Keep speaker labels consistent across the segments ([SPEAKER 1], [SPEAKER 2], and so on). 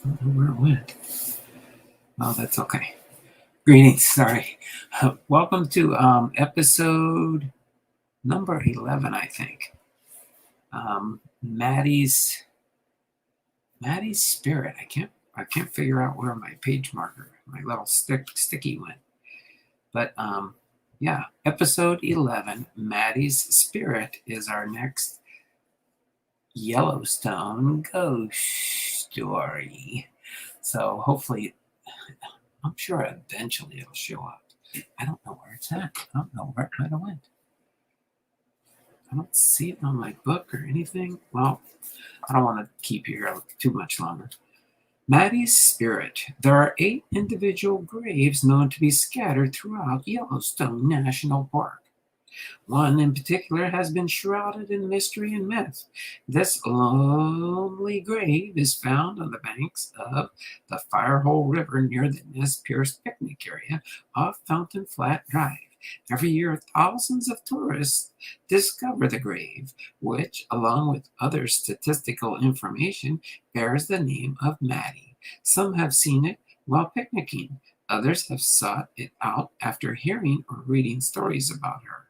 [SPEAKER 1] don't know where it went. Oh, that's okay. Greetings. Sorry. Welcome to episode number 11, I think. Mattie's spirit. I can't figure out where my page marker, my little sticky went. But yeah, episode 11, Mattie's spirit, is our next Yellowstone ghost story. So hopefully, I'm sure eventually it'll show up. I don't know where it's at. I don't know where it might have went. I don't see it on my book or anything. Well, I don't want to keep you here too much longer. Mattie's spirit. There are 8 individual graves known to be scattered throughout Yellowstone National Park. One in particular has been shrouded in mystery and myth. This lonely grave is found on the banks of the Firehole River near the Nez Perce picnic area off Fountain Flat Drive. Every year, thousands of tourists discover the grave, which, along with other statistical information, bears the name of Mattie. Some have seen it while picnicking. Others have sought it out after hearing or reading stories about her.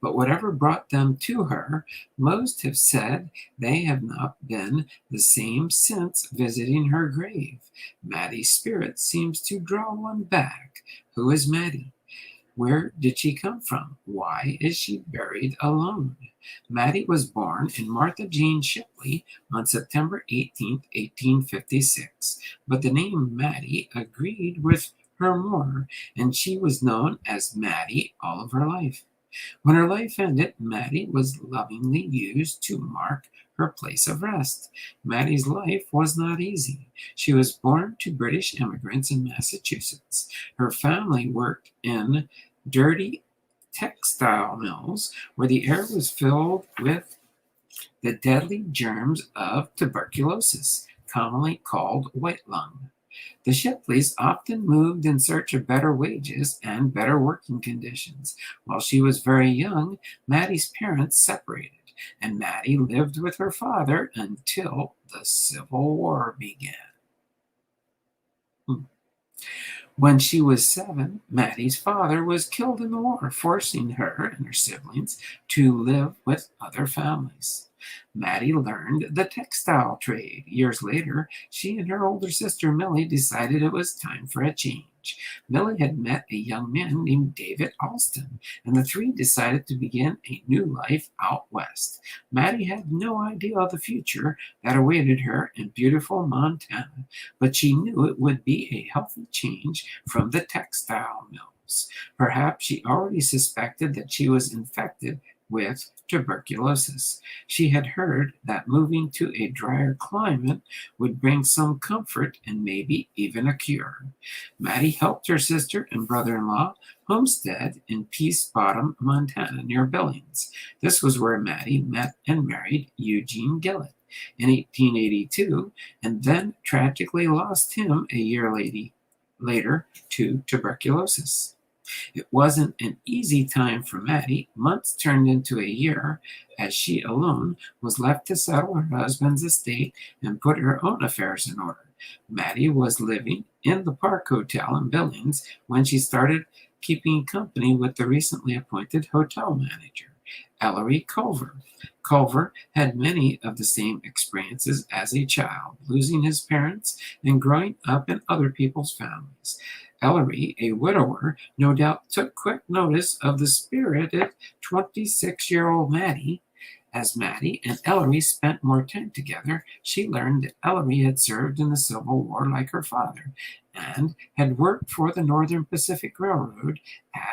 [SPEAKER 1] But whatever brought them to her, most have said they have not been the same since visiting her grave. Mattie's spirit seems to draw one back. Who is Mattie? Where did she come from? Why is she buried alone? Mattie was born in Martha Jean Shipley on September 18, 1856, but the name Mattie agreed with her more, and she was known as Mattie all of her life. When her life ended, Mattie was lovingly used to mark her place of rest. Mattie's life was not easy. She was born to British immigrants in Massachusetts. Her family worked in dirty textile mills where the air was filled with the deadly germs of tuberculosis, commonly called white lung. The Shipleys often moved in search of better wages and better working conditions. While she was very young, Mattie's parents separated, and Mattie lived with her father until the Civil War began. When she was 7, Mattie's father was killed in the war, forcing her and her siblings to live with other families. Mattie learned the textile trade. Years later, she and her older sister Millie decided it was time for a change. Millie had met a young man named David Alston, and the three decided to begin a new life out west. Mattie had no idea of the future that awaited her in beautiful Montana, but she knew it would be a healthy change from the textile mills. Perhaps she already suspected that she was infected with tuberculosis. She had heard that moving to a drier climate would bring some comfort and maybe even a cure. Mattie helped her sister and brother-in-law homestead in Peace Bottom, Montana, near Billings. This was where Mattie met and married Eugene Gillett in 1882, and then tragically lost him a year later to tuberculosis. It wasn't an easy time for Mattie. Months turned into a year as she alone was left to settle her husband's estate and put her own affairs in order. Mattie was living in the Park Hotel in Billings when she started keeping company with the recently appointed hotel manager, Ellery Culver. Culver had many of the same experiences as a child, losing his parents and growing up in other people's families. Ellery, a widower, no doubt took quick notice of the spirited 26-year-old Mattie. As Mattie and Ellery spent more time together, she learned that Ellery had served in the Civil War like her father and had worked for the Northern Pacific Railroad,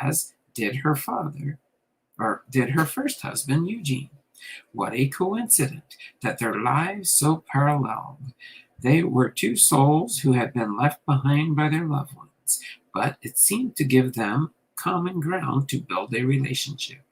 [SPEAKER 1] as did her first husband, Eugene. What a coincidence that their lives so paralleled. They were two souls who had been left behind by their loved ones, but it seemed to give them common ground to build a relationship.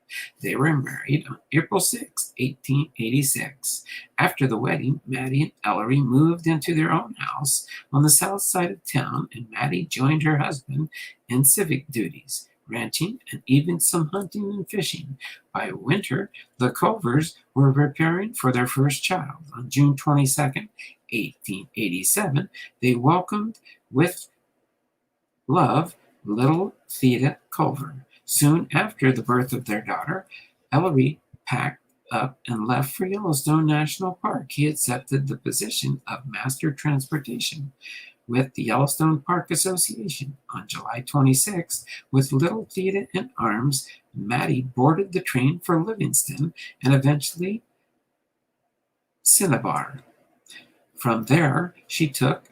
[SPEAKER 1] They were married on April 6, 1886. After the wedding, Mattie and Ellery moved into their own house on the south side of town, and Mattie joined her husband in civic duties. ranching, and even some hunting and fishing. By winter, the Culvers were preparing for their first child. On June 22nd, 1887, they welcomed with love little Theda Culver. Soon after the birth of their daughter, Ellery packed up and left for Yellowstone National Park. He accepted the position of Master Transportation with the Yellowstone Park Association. On July 26, with little Theda in arms, Mattie boarded the train for Livingston and eventually Cinnabar. From there, she took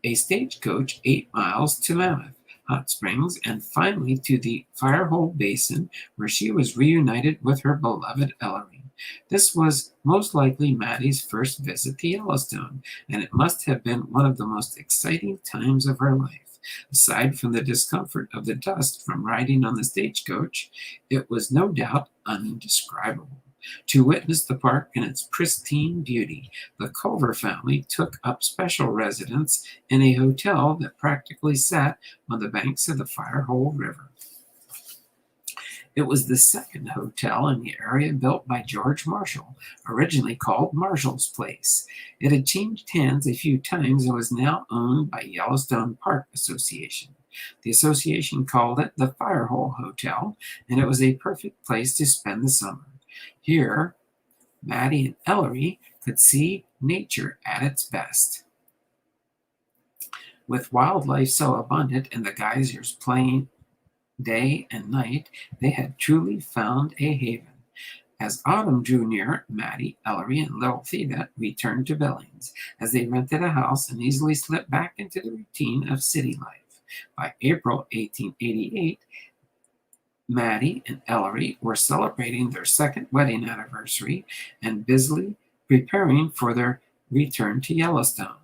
[SPEAKER 1] a stagecoach 8 miles to Mammoth Hot Springs and finally to the Firehole Basin, where she was reunited with her beloved Ellery. This was most likely Mattie's first visit to Yellowstone, and it must have been one of the most exciting times of her life. Aside from the discomfort of the dust from riding on the stagecoach, it was no doubt indescribable. To witness the park in its pristine beauty, the Culver family took up special residence in a hotel that practically sat on the banks of the Firehole River. It was the second hotel in the area built by George Marshall, originally called Marshall's Place. It had changed hands a few times and was now owned by Yellowstone Park Association. The association called it the Firehole Hotel, and it was a perfect place to spend the summer. Here, Mattie and Ellery could see nature at its best. With wildlife so abundant and the geysers playing day and night, they had truly found a haven. As autumn drew near, Mattie, Ellery, and little Theda returned to Billings, as they rented a house and easily slipped back into the routine of city life. By April 1888, Mattie and Ellery were celebrating their second wedding anniversary and busily preparing for their return to Yellowstone.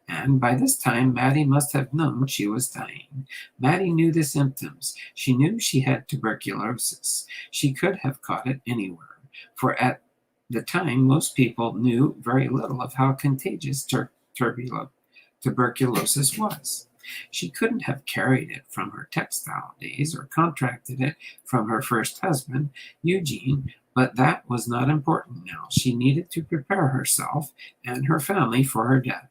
[SPEAKER 1] And by this time, Mattie must have known she was dying. Mattie knew the symptoms. She knew she had tuberculosis. She could have caught it anywhere, for at the time, most people knew very little of how contagious tuberculosis was. She couldn't have carried it from her textile days or contracted it from her first husband, Eugene, but that was not important now. She needed to prepare herself and her family for her death.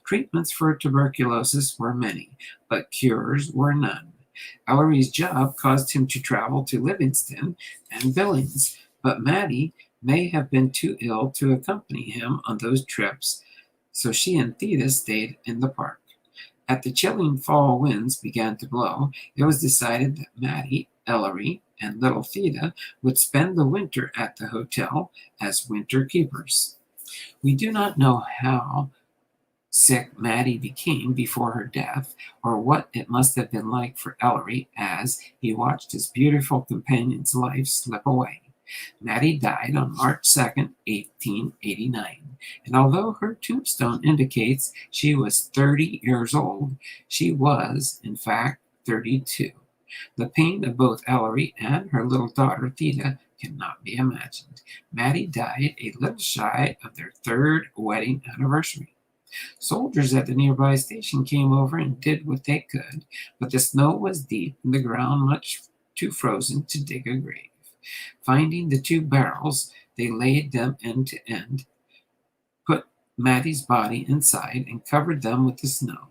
[SPEAKER 1] Treatments for tuberculosis were many, but cures were none. Ellery's job caused him to travel to Livingston and Billings, but Mattie may have been too ill to accompany him on those trips, so she and Theda stayed in the park. As the chilling fall winds began to blow, it was decided that Mattie, Ellery, and little Theda would spend the winter at the hotel as winter keepers. We do not know how sick Mattie became before her death, or what it must have been like for Ellery as he watched his beautiful companion's life slip away. Mattie died on March 2nd, 1889, and although her tombstone indicates she was 30 years old, she was, in fact, 32. The pain of both Ellery and her little daughter Theda cannot be imagined. Mattie died a little shy of their third wedding anniversary. Soldiers at the nearby station came over and did what they could, but the snow was deep and the ground much too frozen to dig a grave. Finding the 2 barrels, they laid them end to end, put Mattie's body inside, and covered them with the snow.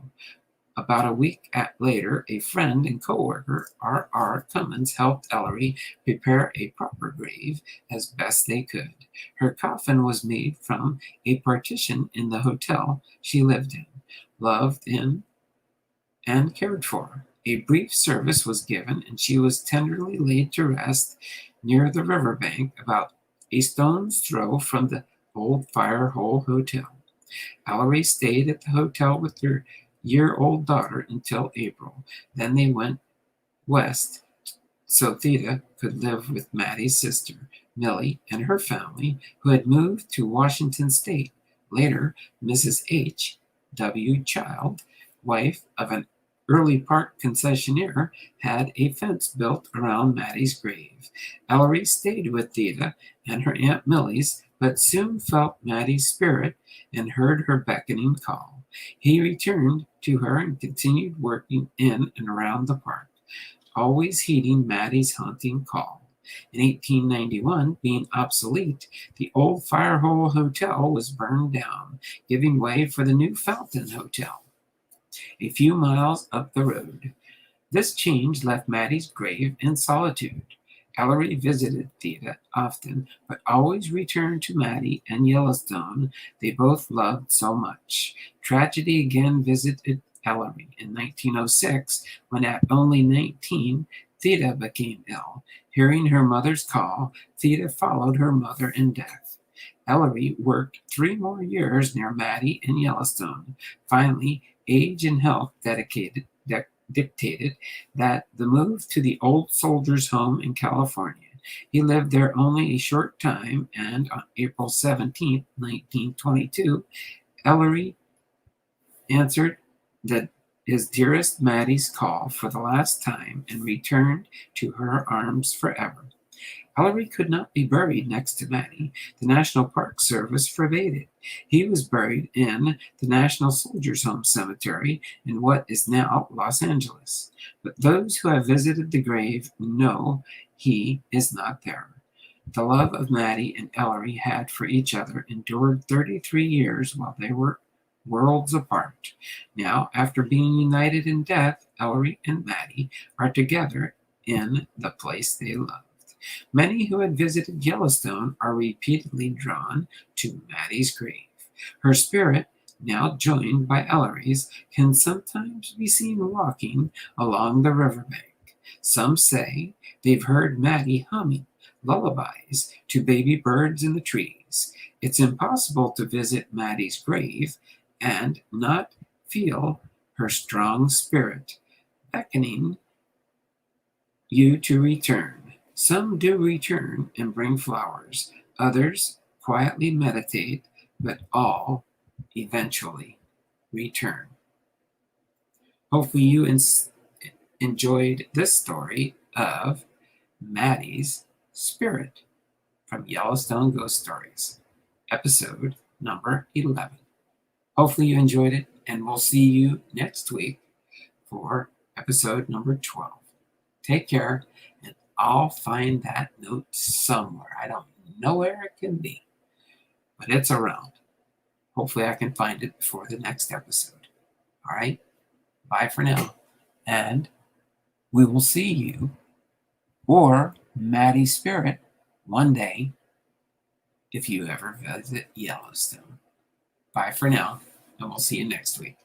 [SPEAKER 1] About a week later, a friend and co-worker, R.R. Cummins, helped Ellery prepare a proper grave as best they could. Her coffin was made from a partition in the hotel she lived in, loved in, and cared for. A brief service was given, and she was tenderly laid to rest near the riverbank about a stone's throw from the old Firehole Hotel. Ellery stayed at the hotel with her year-old daughter until April. Then they went west so Theda could live with Mattie's sister, Millie, and her family, who had moved to Washington State. Later, Mrs. H. W. Child, wife of an early park concessionaire, had a fence built around Mattie's grave. Ellery stayed with Theda and her Aunt Millie's, but soon felt Mattie's spirit and heard her beckoning call. He returned to her and continued working in and around the park. always heeding Mattie's haunting call. In 1891, being obsolete, the old Firehole Hotel was burned down, giving way for the new Fountain Hotel, a few miles up the road. This change left Mattie's grave in solitude. Ellery visited Theda often, but always returned to Mattie and Yellowstone they both loved so much. Tragedy again visited Ellery in 1906, when at only 19, Theda became ill. Hearing her mother's call, Theda followed her mother in death. Ellery worked 3 more years near Mattie in Yellowstone. Finally, age and health dictated that the move to the old soldiers' home in California. He lived there only a short time, and on April 17, 1922, Ellery answered his dearest Mattie's call for the last time and returned to her arms forever. Ellery could not be buried next to Mattie. The National Park Service forbade it. He was buried in the National Soldiers' Home Cemetery in what is now Los Angeles. But those who have visited the grave know he is not there. The love of Mattie and Ellery had for each other endured 33 years while they were worlds apart. Now, after being united in death, Ellery and Mattie are together in the place they love. Many who had visited Yellowstone are repeatedly drawn to Mattie's grave. Her spirit, now joined by Ellery's, can sometimes be seen walking along the riverbank. Some say they've heard Mattie humming lullabies to baby birds in the trees. It's impossible to visit Mattie's grave and not feel her strong spirit beckoning you to return. Some do return and bring flowers. Others quietly meditate, but all eventually return. Hopefully you enjoyed this story of Mattie's Spirit from Yellowstone Ghost Stories, episode number 11. Hopefully you enjoyed it, and we'll see you next week for episode number 12. Take care, and I'll find that note somewhere. I don't know where it can be, but it's around. Hopefully I can find it before the next episode. All right? Bye for now. And we will see you, or Mattie's Spirit, one day if you ever visit Yellowstone. Bye for now, and we'll see you next week.